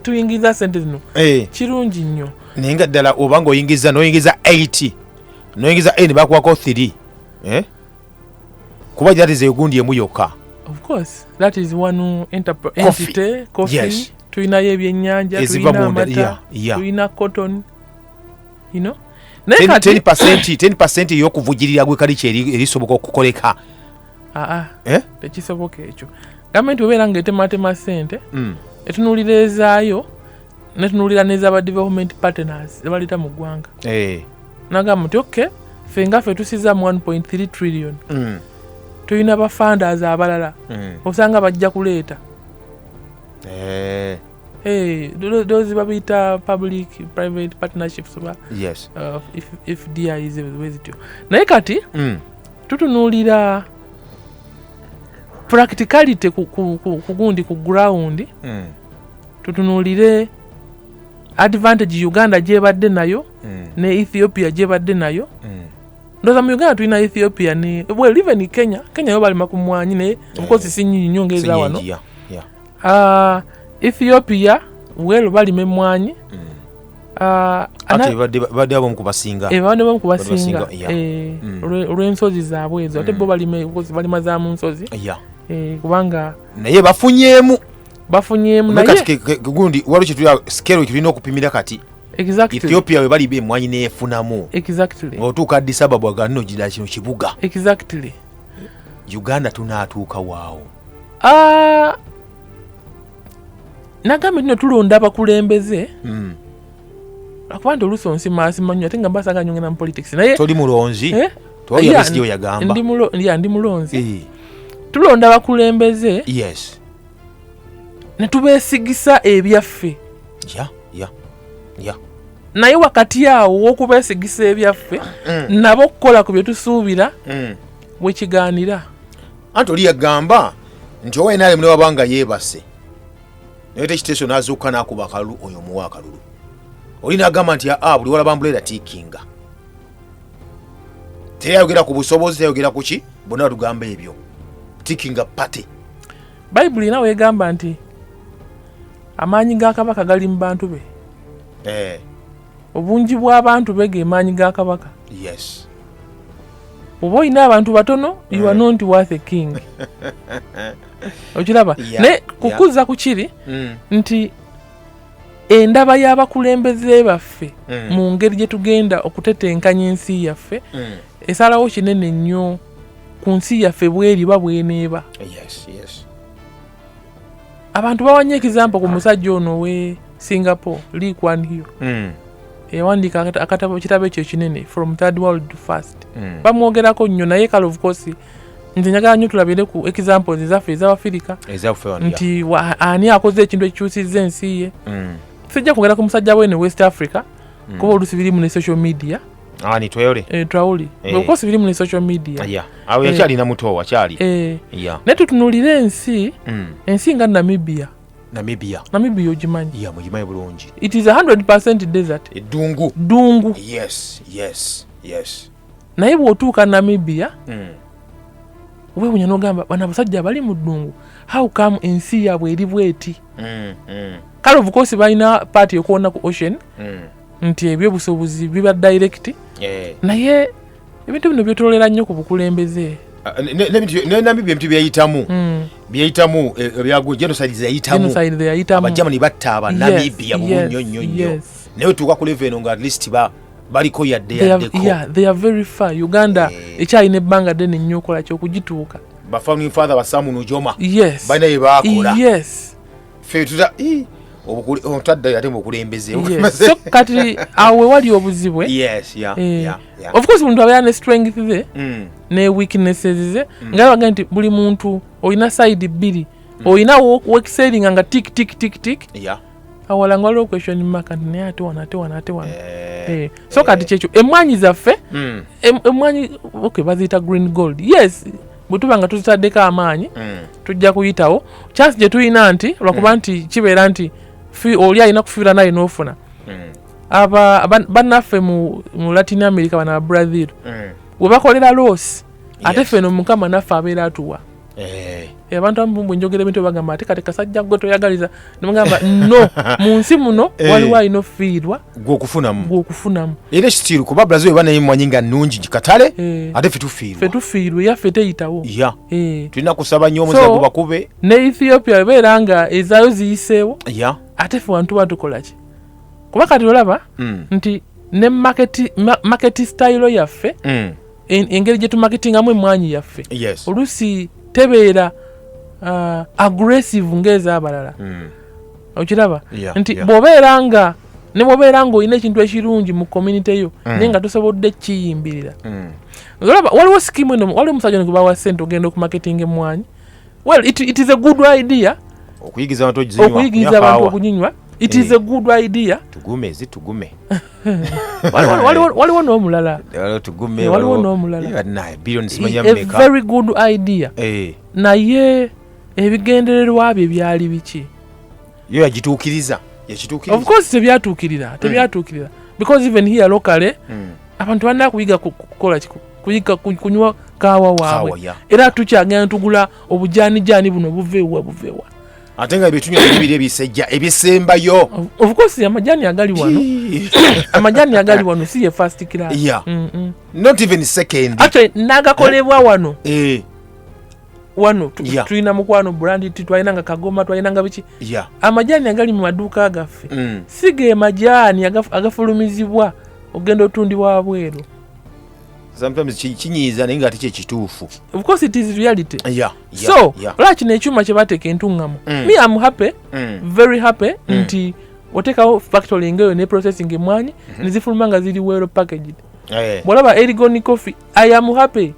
tuyingiza sente zino kirungi nnyo naye nga ddala oba ng'oyingiza n'oyingiza 80 n'oyingiza ne bakuwako 3 kuba that is egundi emu yokka. Of course that is one entity coffee tuyinayo ebyennyanja tuyina amata tuyina cotton 10% ey'okuvujirira gwe kali erisoboka okukoleka tekisoboka ekyo. Gavumenti obeera ng'etematema ssente etunuulira ezaayo netunuulira n'ezaba development partners zebaleta mu ggwanga nagamba nti okay ffe nga ffe tusizaamu 1.3 trillion tuyina ba funders abalala osanga bajja kuleeta those babiyita public private partnerships if FDIs wezityo naye kati tutunuulira practicality kugundi ku ground tutunuulire advantage Uganda gyebadde nayo ne Ethiopia gyebadde nayo ndoza mu Uganda tulina Ethiopia ne well even Kenya yo balima ku mwanyi ne obukozi sinyinyi nnyo ngeza wano Ethiopia well balima emwanyi ate badde abo mukubasinga olw'ensozi zaabwe ezo ate bo balima za mu nsozi kubanga naye bafunyeemu naye kati gundi waliwo kitulina scale tulina okupimira kati Ethiopia we bali emwanyi neefunamu ng'otuuka Addis Ababa aga nno gira kino kibuga Uganda tunaatuuka waawo nagambe nno tulonda abakulembeze akuba nti oluusi onsimaasima nnyo ate nga mbasaga nyongera mu politics naye toli mulonzi twayabesigyeyo yagamba ndi mulonzi tulonda abakulembeze ne tubeesigisa ebyaffe naye wakati awo w'okubeesigisa ebyaffe nabo okukola ku bye tusuubira bwe kigaanira anti oli yagamba nti owainaale mune wabanga yeebase naye tekiteeso n'azuuka n'akuba akalulu oyo muwa akalulu oli n'agamba nti buli walaba ambuleera tiikinga teyayogera ku busobozi teyayogera ku ki bonna batugamba ebyo tiikinga pate bayibuli nawe egamba nti amaanyi ga kabaka gali mu bantu be obungi bw'abantu be ge maanyi ga kabaka yes oba olina abantu batono you are not worth a king okiraba naye kukuza ku kiri nti endaba y'abakulembeze baffe mu ngeri gye tugenda okutetenkanya ensi yaffe esalawo kinene nnyo ku nsi yaffe bweriba bweneeba abantu bawanye ekizampo ku musajja ono we Singapore Lee Kuan Yew yawandiika ekitabo ekyo kinene from third world to first bamwogerako nnyo naye kale of course nti njagala nnyo tulabire ku examples ezaffe ez'Afirika nti ani akoze ekintu ekikyusizza ensi ye sijja kwogera ku musajja wene West Africa kuba olusi birimu ne social media twawuli of course birimu ne social media awo yakyalina muto akyali naye tutunuulire ensi nga Namibia ogimanyi mugimanyi bulungi it is 100% desert ddungu naye bw'otuuka Namibia weewunya n'ogamba bano abasajja bali mu ddungu how come ensi yaabwe eri bweti kale of course balina paati yokwonna ku ocean nti ebyobusobozi biba direct naye ebintu bino byetololera nnyo ku bukulembeze Namibia ebintu byayitamu genocide yayitamu abajamani batta abanamibia bunyonnyo naye tuuka ku level eno nga at least baliko yadde they are very far Uganda ekyalina ebbanga ddene nnyo okola kyokugituuka bafounding father basamu nojoma balina ye baakola fe tuta otadde ate mu kulembeze so kati awe wali obuzibwe of course omuntu abeera ne strength ze ne weaknesses ze nga baga nti buli muntu olina side bbiri olina excelling nga tik awala nga waliwo question mark nti naye ate wano so kati kyekyo emmwanyi zaffe emmwanyi baziyita green gold yes bwe tuba nga tuzitaddeko amaanyi tujja kuyitawo chance gye tulina nti lwakuba nti kibeera nti oli alina kufiira naye n'ofuna bannaffe mu Latin America bana ba Brazil bwe bakolera loss ate ffeno mukama naffe abeera atuwa abantu abamu bwe njogera ebintu bagamba ate kati kasajja gwe toyagaliza nemugamba no mu nsi muno waliwo alina ofiirwa gw'okufunamu era ekitiiru kuba Brazil eba naye emmwanyi nga nnungi gikatale ate ffe tufiirwa yaffe teyitawo tulina kusaba nnyo omuzigo gubakube ne Ethiopia ebeera nga ezaayo ziyiseewo ate ffe wantu batukola ki kuba kati olaba nti ne market style yaffe engeri gye tumaketingamu emmwanyi yaffe olusi tebeera aggressive ng'ez'abalala okiraba nti bw'obeera nga olina ekintu ekirungi mu community yo naye nga tosobodde kiyimbirira waliwo skimu eno waliwo omusajja gwe bawa ssente ogenda okumaketinga emmwanyi well it is a good idea okuyigiza abantu okuginywa it is a good idea tugume waliwo n'omulala a very good idea naye ebigendererwa bye byali biki yo yagituukiriza of course tebyatuukirira because even here locally abantu balina kuyiga kukola kunywa kaawa waabwe era tukyagenda tugula obujaanijaani buno buveewa ate nga byetunywa ebibiri ebisejja ebisembayo of course amajaani agali wano si ye first class not even second actually nagakolebwa wano tulina mukwano brand twalina nga kagoma twalina nga biki amajaani agali mu maduuka gaffe si ge majaani agafulumizibwa ogenda otundibwa wabweru sometimes kinyiiza naye nga ate kyekituufu of course it is reality so lwaki nekyuma kye bateeka entungamu me am happy very happy nti oteekawo factory ngeyo ne processing emmwanyi nezifuluma nga ziri well packaged bwolaba Erigoni coffee I am happy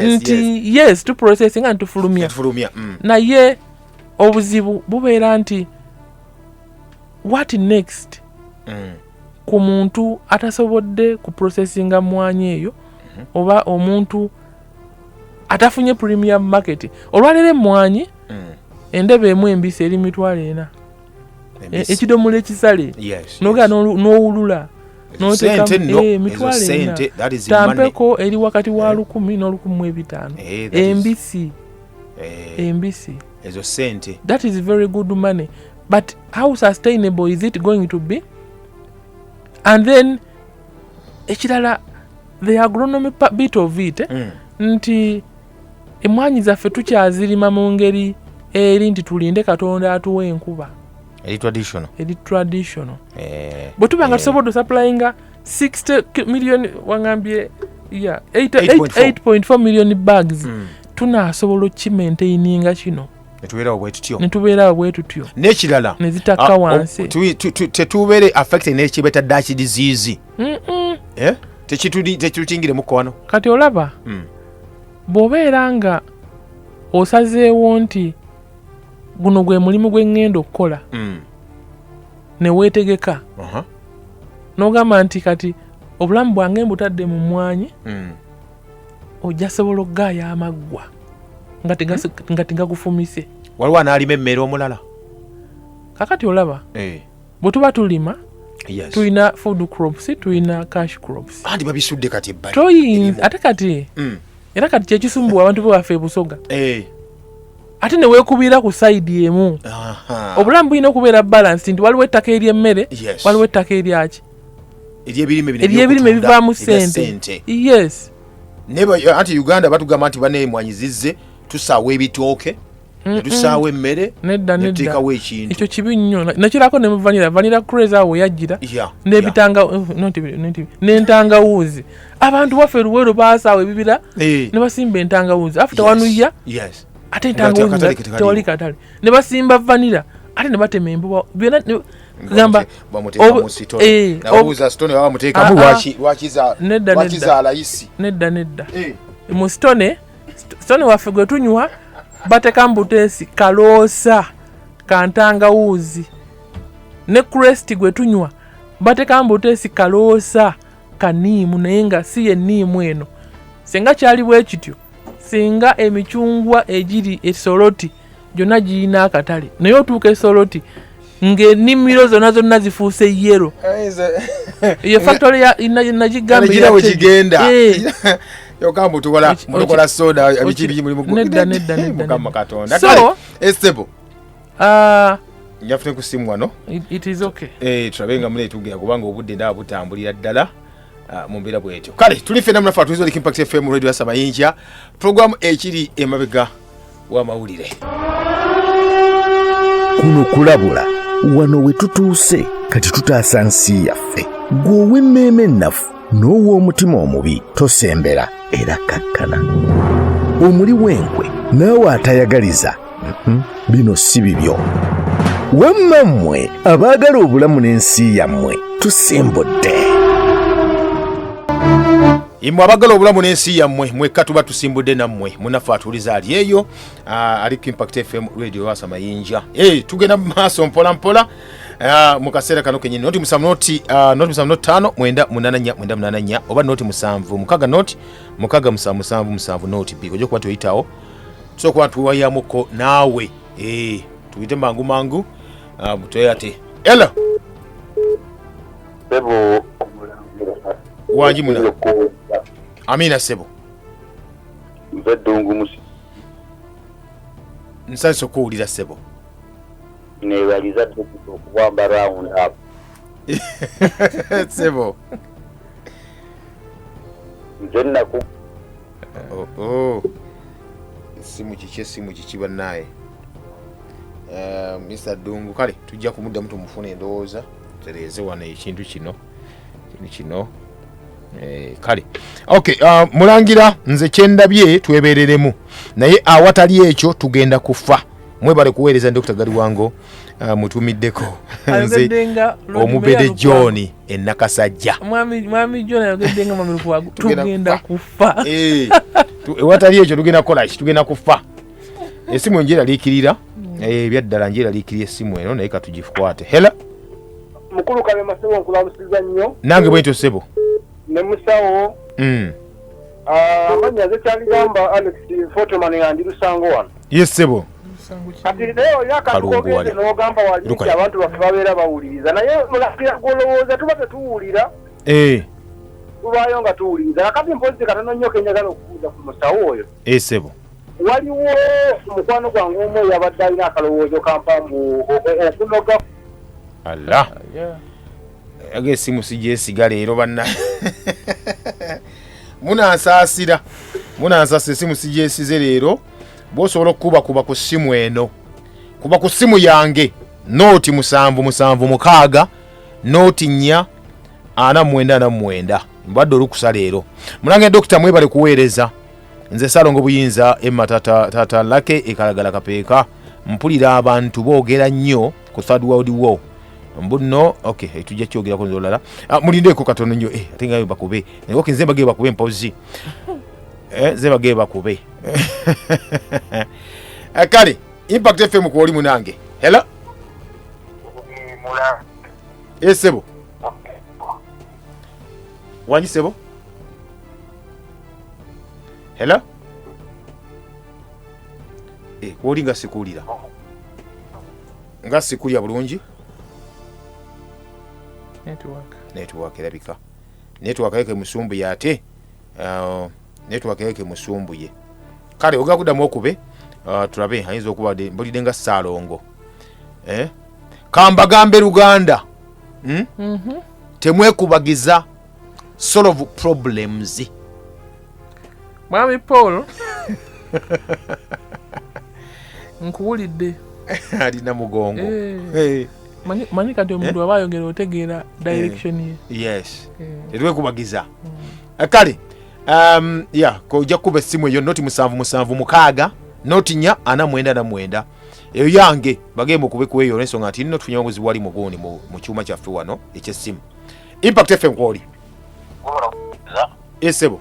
nti yes to processing and tufulumya naye obuzibu bubeera nti what next ku muntu atasobodde ku processinga mmwanyi eyo oba omuntu atafunye premium market olwalero emmwanyi endebe emu embisi eri mitwalo 4 ekidomola ekisale noga n'owulula mitwalo 4 tampeko eri wakati wa 10 n'R1,500 embisi ezo sente. That is very good money, but how sustainable is it going to be? And then ekirala the agronomy bit of it nti emwanyi zaffe tukyazirima mu ngeri eri nti tulinde Katonda atuwa enkuba eri traditional bwe tuba nga tusobola supplyinga 60 million wangambye 8.4 million bags tunaasobola okimaintaininga kino netubeerawo bwe tutyo n'ekirala nezitakka wansi tetubeere affected n'ekibeta Dutch disease tekitutingiremu wano kati olaba bw'obeera nga osazeewo nti guno gwe mulimu gwe ŋŋenda okukola ne weetegeka n'ogamba nti kati obulamu bwange mbutadde mu mwanyi ojja sobola okgaaya amaggwa nga tegakufumise. Waliwo anaalima emmere omulala kakati olaba bwe tuba tulima tulina food crops tulina cash crops andi babisudde kati ate kati era kati kyekisumbuwa abantu bwaffe Busoga ate ne weekubira ku sayidi emu obulamu bulina okubeera balance nti waliwo ettaka ery'emmere waliwo ettaka eryaki ery'ebirime ebivaamu sente. Yes, anti Uganda batugamba nti bane emwanyi zizze tusaawa ebitooke tusaawa emmere netuteekawo ekintu ekyo kibi nnyo nakirako ne vanilla craze awo yajjira n'ebitanga n'entangawuuzi abantu baffe Luweero baasaawa ebibira ne basimba entangawuuzi after wanuya ate entangawuuzi tewali katale ne basimba vanilla ate ne batema embuba byonna gamba babuuza stone baba muteekamu wakizaala Eyise nedda mu stone waffe gwe tunywa bateka mbuteesi kaloosa kantangawuuzi ne crest gwe tunywa bateka mbuteesi kaloosa kaniimu naye nga si ye niimu eno singa kyali bwe kityo singa emicungwa egiri esoloti gyonna giyina akatale naye otuuka esoloti ng'ennimiro zonna zifuuse yero eyo factory nagigamba wekigenda yokamba mutukola soda ebiki mulimu mukama Katonda so estable njafune ku simu wano it is okay tulabenga mule tugenda kubanga obudde ndaa butambulira ddala mu mbeera bwetyo kale tulife namuna fa tulizo Impact FM radio ya Mayinja program ekiri emabega wa mawulire kuno kulabula wano we tutuuse kati tutaasa nsi yaffe gwowe emmeeme ennafu n'ow'omutima omubi tosembera era kakkana omuli w'enkwe naawe atayagaliza bino si bibyo wamma mmwe abaagala obulamu n'ensi yammwe tusimbudde imwe abagala obulamu n'ensi yammwe mwekka tuba tusimbudde nammwe munafu atuliza ali eyo ali Impact FM radio ya Mayinja tugenda mu maaso mpola mpola mu kaseera kano kenyini noti 5 mwenda munananya mwenda munananya oba noti 7 mukaga noti mukaga 7 noti biko jo kwatu oyitawo so kwatu wayamuko naawe tuyite mangu mutoyate ela sebo wanji muna amina sebo mvedungu musi nsanso kuwulira sebo nebaliza okuwamba round up sebo nzenna ku simu kikiba naye Mr. Dungu kale tujja kumudda mutu mufune ndowooza tereze wana ekintu kino kale okay mulangira nze kyendabye twebereremu naye awatali ekyo tugenda kufa mwebale kuweereza Dr. Galiwango mutumiddeko nze omubede John enakasajja mwami John ayogeddenga mamirufu wagu tugenda kufa awatali ekyo tugenda kukola ki tugenda kufa esimu njera likirira byaddala njera likirira esimu eno naye katugikwate hela mukulu kale masebo nkulamusiza nnyo nange bwentyo sebo ne musawo amanya ze kyali gamba Alex Photoman yandi lusango wano yes sebo kati leo yakatukogeeze n'ogamba waliiki abantu baffe babeera bawuliriza naye mulakira golowooza tuba tetuwulira tubaayo nga tuwuliriza nakati mpozi katono nnyo kenyagala okubuuza ku musawo oyo esebo waliwo mukwano gwange omu yabadde alina akalowoozo kampambu okunoga alla age esimu sigyesiga leero banna munansaasira esimu sigyesize leero bw'osobola okukubakuba ku ssimu eno kuba ku ssimu yange nooti 776 nooti 449 mbadde olukusa leero mulange dokita mwebale kuweereza nze Salongo Buyinza Emma tata lake ekalagala kapeeka mpulira abantu boogera nnyo ku third world war mbuno okay tujja kyogera ko nzolala mulindeeko katono nnyo ate nga bakube ngo kinze bagee bakube mpozi ze bagee bakube kale Impact FM ko oli munange hello mula esebo wanyi sebo hello kwoli nga sikulira nga sikulya bulungi network erabika network yake musumbu yate network yake musumbu ye kale ogakudamu okube tulabe ayinza okuba mbulidde nga Salongo kambagambe Uganda temwekubagiza solve problems Mwami Paul nkuwulidde alina mugongo manyi kati omuntu aba ayogera otegeera direction ye yes tetwekubagiza kale kojja kuba essimu eyo noti 776 noti 449 eyo yange bagenda okubekuwa eyo n'ensonga nti nino tufunye obuzibu wali muguuni mu kyuma kyaffe wano ekyessimu Impact FM kwoli esebo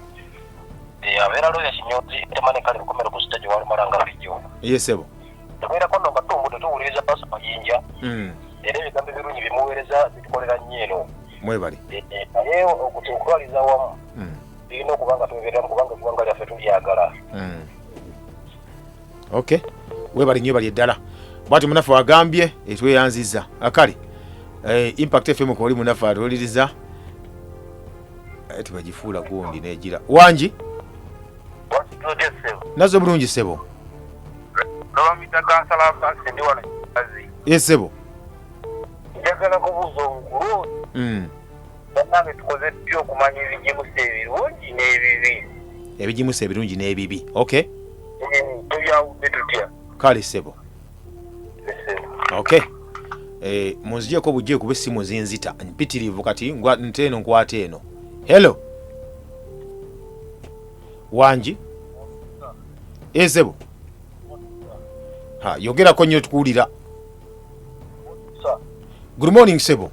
abeera looya Kinyozi temane kali bukomero ku stage wali malanga bijjo yesebo tubeera kono nga tumbu tuwuliriza pasa mayinja era ebigambo ebirungi bimuweereza bitukolera nnyo eno mwebali naye okutwaliza wamu birina okuba nga tubeera kubanga eggwanga lyaffe tulyagala okay webali nnyo bali eddala bwati munaffe wagambye etweyanziza akale Impact FM kwoli munaffe atwuliriza tibagifuula gundi negira wangi nazo bulungi sebo nobamita kansala bansi ndi wano kazi esebo njagala kubuuza omukulu bannange tukoze tutya okumanya ebigimusa ebirungi n'ebibi ebigimusa ebirungi n'ebibi okay tubyawudde tutya kale sebo okay munzigyeko bujje kuba essimu zinzita mpitirivu kati nteeno nkwata eno hello wangi esebo yogerako nnyo tukuwulira good morning sebo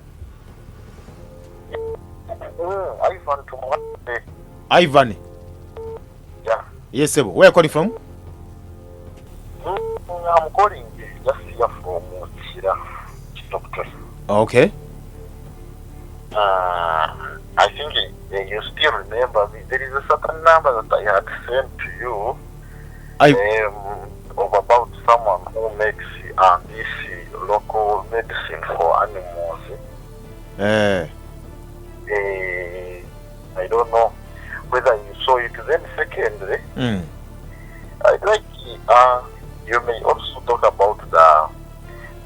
Ivan yes sebo where are you calling from I'm calling just here from Chira doctor okay I think you still remember me. There is a certain number that I had sent to you of about someone who makes this local medicine for animals. I don't know whether you saw it. Then secondly, I'd like you may also talk about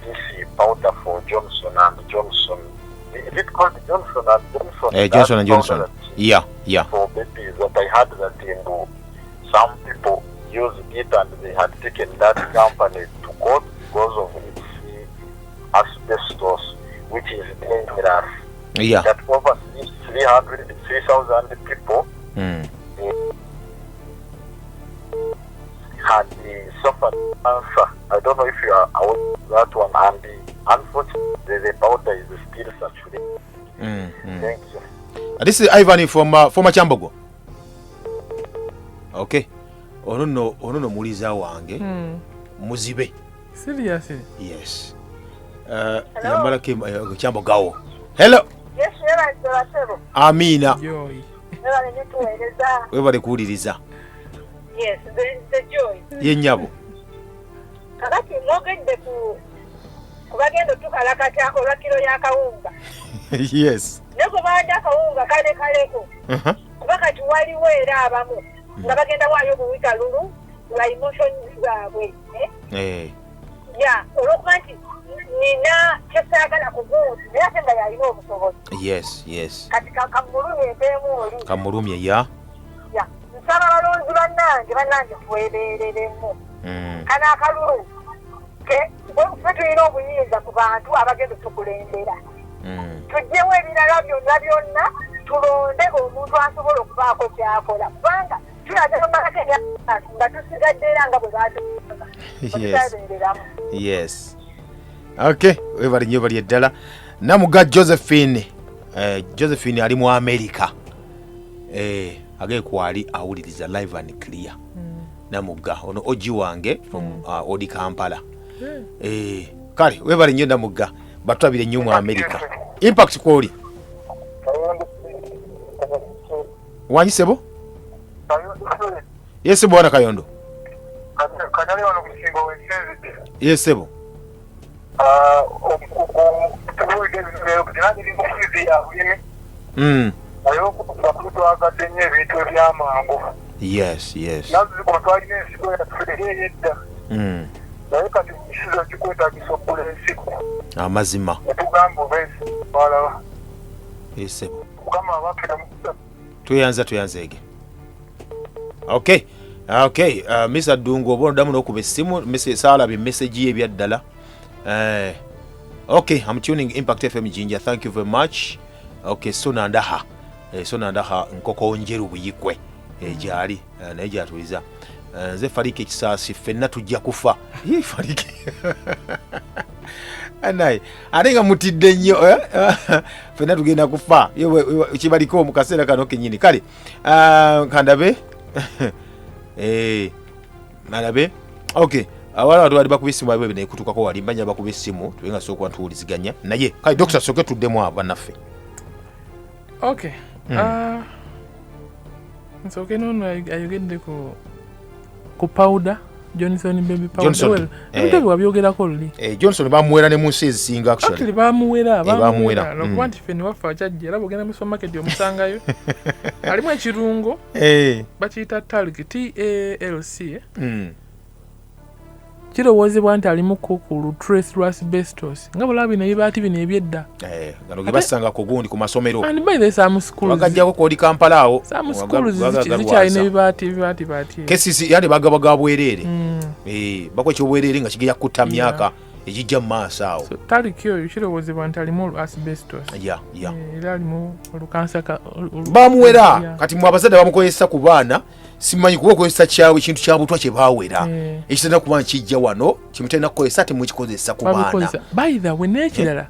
this powder for Johnson and Johnson. Is it called Johnson and Johnson? Johnson and Johnson. Yeah. For babies, that I heard that some people used it and they had taken that company to court because of its asbestos, which is dangerous. Yeah. That over 3,000 people had suffered cancer. I don't know if you are aware of that one, and unfortunately the powder is still saturated. Thank you. This is Ivan from Chambogo. Okay. Ono muliza wange muzibe. Seriously? Yes. Yambala ke Chambogo. Hello. Yes, sir. Amina. Joy. Webale kuwuliriza. Yes, there is the joy. Ye nnyabo. Kakati mwogedde ku bagenda tukalakata olwa kiro y'akawunga. Yes. Ne gwe baadde akawunga kaleko. Kuba kati waliwo era abamu nga bagenda waayo obuwika lulu lwa emotions zaabwe. Ya olwokuba nti nina kyesaagala ku muntu naye ate nga yalina obusobozi. Yes. Kati kamulumye empeemu oli. Kamulumye ya. Nsaba balonzi bannange twebeereremu. Kano akalulu ffe tulina obuyinza ku bantu abagenda tukulembera. Tugyewo ebirala byonna tulonde omuntu asobola okubaako kyakola kubanga tulaga bamalako emyaka nga tusigadde era nga bwe baatubereramu. Yes. Okay, webali nnyo bali eddala. Namuga Josephine ali mu America. Agee kwali awuliriza live and clear. Namuga ono oji wange from Odi Kampala. Kale webali nnyo Namuga batwabire nnyo mu America. Impact kwoli. Wanyisebo? Yes bwana Kayondo. Kanyali wano kusingo wensenze. Yes sebo. Yes. Amazima. Tuyanze ege. Okay. Mr. Dungo bono damu no kubesimu sala bi message ye byaddala. Okay, I'm tuning Impact FM Jinja. Thank you very much. Okay, sona ndaha nkoko njeru buyikwe ejali naye jatuliza nze fariki kisasi fenna tujja kufa fariki anayi alinga mutidde nnyo fenna tugenda kufa kibaliko mu kaseera kano kenyini kale kandabe nalabe. Okay, awala watu bali bakubisimu abwe ne kutukako wali mbanya bakubisimu tuwenga soko ntuuliziganya naye kale doctor soke tuddemu abanaffe. Okay. Nsoke nono ayogedde ku powder Johnson baby powder. Ndio wabyogerako luli. Johnson bamuwera ne munsi ezisinga actually. Actually bamuwera. Lokwanti feni wafa chajje era bogenda mu supermarket yomusangayo. Alimu ekirungo. Bakiyita talc TALC. Kirowoozebwa nti alimu ku trace asbestos nga bulabi ne bibaati bino ebyedda. Gano ge basanga ku gundi ku masomero. And by the some schools. Bagajjako ko Odi Kampala awo. Some schools zikyalina bibaati. Kesisi yandi bagabaga bwerere. Bako kyobwerere nga kigya kutta myaka ejijja mu maaso awo. So talc yo kirowoozebwa nti alimu asbestos. Era alimu olukansa bamuwera kati mu abazadde bamukozesa ku baana simanyi kuba kozesa kyawe ekintu kyabutwa kye baawera ekitenda kuba nkijja wano kimutenda kukozesa ate mukikozesa ku baana. By the way n'ekirala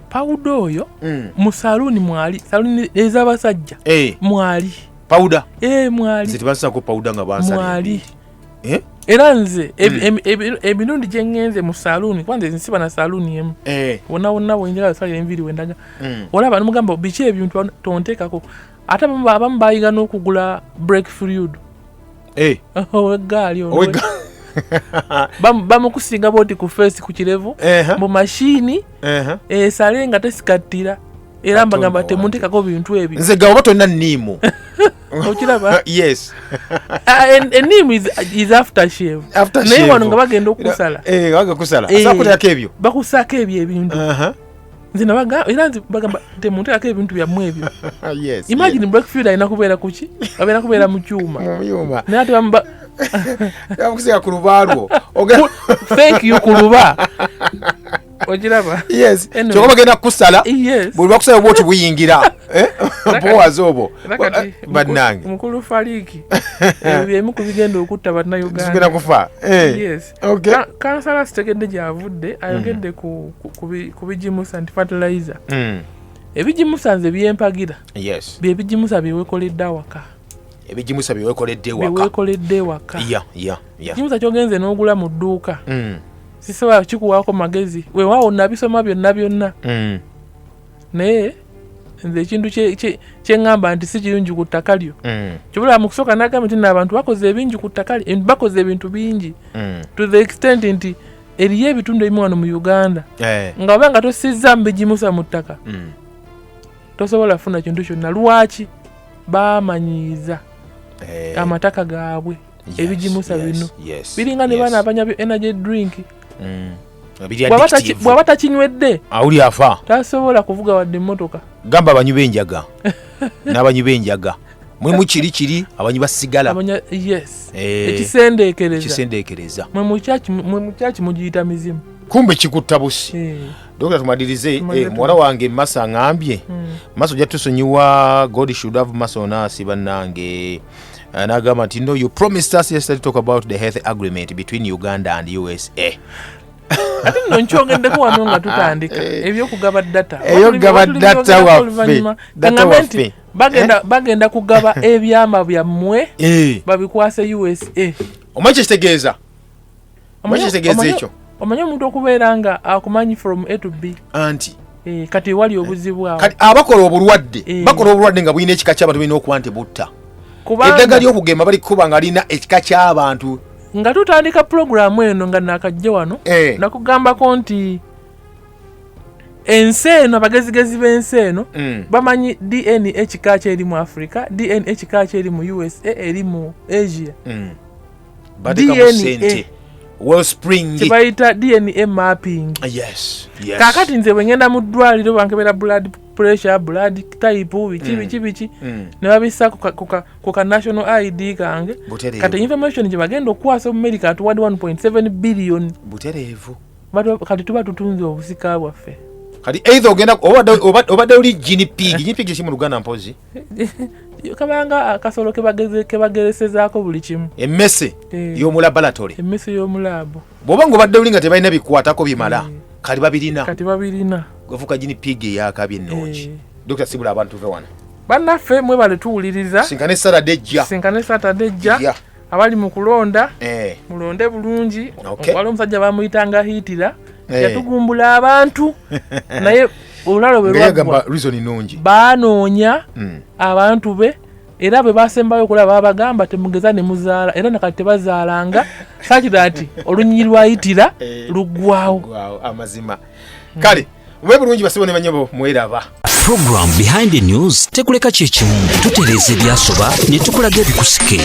pawuda oyo mu saluuni mwali saluuni ez'abasajja mwali pawuda mwali zitibasa ko pawuda nga bansali mwali era nze emirundi gye ngenze mu saluuni kwanza nsiba na saluuni emu wonna bwenjagala salira enviiri wendaga olaba nomugamba biki ebintu tonteekako ate abamu bayiga n'okugula break fluid egaali bamukusinga boti ku face ku kirevu mu mashini esale nga tesikattira era mbagamba temunteekako bintu ebyo nze gawo batonna nniimu okiraba. Yes. Enimu is aftershave. Naye wano nga bagenda okusala. Bagakusala. Asakuteako ebyo. Bakusaako ebyo ebintu. Nze nabaga era nze bagamba temunteekako ebintu byammwe ebyo. Yes. Imagine Blackfield alina kubeera ku ki? Abeera kubeera mu kyuma. Naye ate bamba yamukusiga ku lubalwo. Fake you ku luba. Ojiraba. Yes. Kyoko bagenda kusala. Buli bakusala bwoti buyingira. Bowazi obo. Bannange. Mukulu Faliki. Ebyemu kubigenda okutta bannayuganda. Zigenda kufa. Yes. Okay. Kansala sitegedde gyavudde ayogedde ku bijimusa anti fertilizer. Ebijimusa nze byempagira. Yes. Byebijimusa byewekoledde awaka. Ebijimusa byewekoledde waka. Byewekoledde waka. Yeah. Ekijimusa kyogenze n'ogula mu dduuka. Sisobola kikuwaako magezi weewaawo nabisoma byonna naye nze ekintu kyeŋŋamba nti si kirungi ku ttaka lyo kibula mu kusooka n'agamba nti abantu bakoze ebingi ku ttaka bakoze ebintu bingi to the extent nti eriyo ebitundu ebimu wano mu Uganda nga obanga tosizza mbigimusa mu ttaka tosobola funa kintu kyonna. Lwaki? Baamanyiiza amataka gaabwe ebigimusa bino biringa ne baana abanya energy drink bw'aba takinywedde awuli afa tasobola kuvuga wadde emmotoka. Gamba abanywi b'enjaga n'abanywi b'enjaga mwe mukiri abanywi basigala ekisendeekereza mwe mu kyaki mugiyita mizimu kumbe kikutta busi. Dokita tumadirize muwala wange Masa ngambye Maso jatusonyiwa God should have Maso on us bannange n'agamba nti no you promised us yesterday to talk about the health agreement between Uganda and USA. Ati nno nkyongeddeko wano nga tutandika ebyokugaba data waffe bagenda kugaba ebyama byammwe babikwase USA. Omanyi kitegeeza ekyo omanyi omuntu okubeera nga akumanyi from A to B anti kati wali obuzibu awo kati abakola obulwadde nga bulina ekika ky'abantu balina okuba nti butta eddagala ly'okugema balikuba nga lina ekika ky'abantu. Nga tutandika programu eno nga nakajja wano nakugambako nti ensi eno abagezigezi b'ensi eno bamanyi DNA ekika kyeri mu Africa, DNA ekika kyeri mu USA, eri mu Asia. DNA wellspring kibayita DNA mapping. Kakati nze bwe ngenda mu ddwaliro bankebera blood pressure, blood type, biki ne babissa ku ka national ID kange. Kati information gye bagenda okukwasa mu America atuwadde 1.7 billion. Butereevu. Kati tuba tutunze obusika bwaffe. Kati either ogenda obadde oli GNP kye mu Luganda mpozi kabanga akasolo kebageresezaako buli kimu emmese y'omu laboratory bw'oba ng'obadde oli nga tebalina bikwatako bimala kati babirina gwefuuka GNP yakabye ennungi. Dr. Sibula abantu tuve wano bannaffe mwe bale tuwuliriza sinkane Saturday ejja abali mu kulonda mulonde bulungi. Waliwo omusajja bamuyitanga Hitira yatugumbula abantu naye olulalo bwe lwagwa baanoonya abantu be era bwe basembayo okulaba babagamba temugeza ne muzaala era nakati tebazaalanga sakira ati olunyinyi lwayitira luggwawo amazima. Kale mwe bulungi basibo ne banyobo mweraba. Program Behind the News tekuleka kyekimu tutereeza ebyasoba ne tukulaga ebikusike.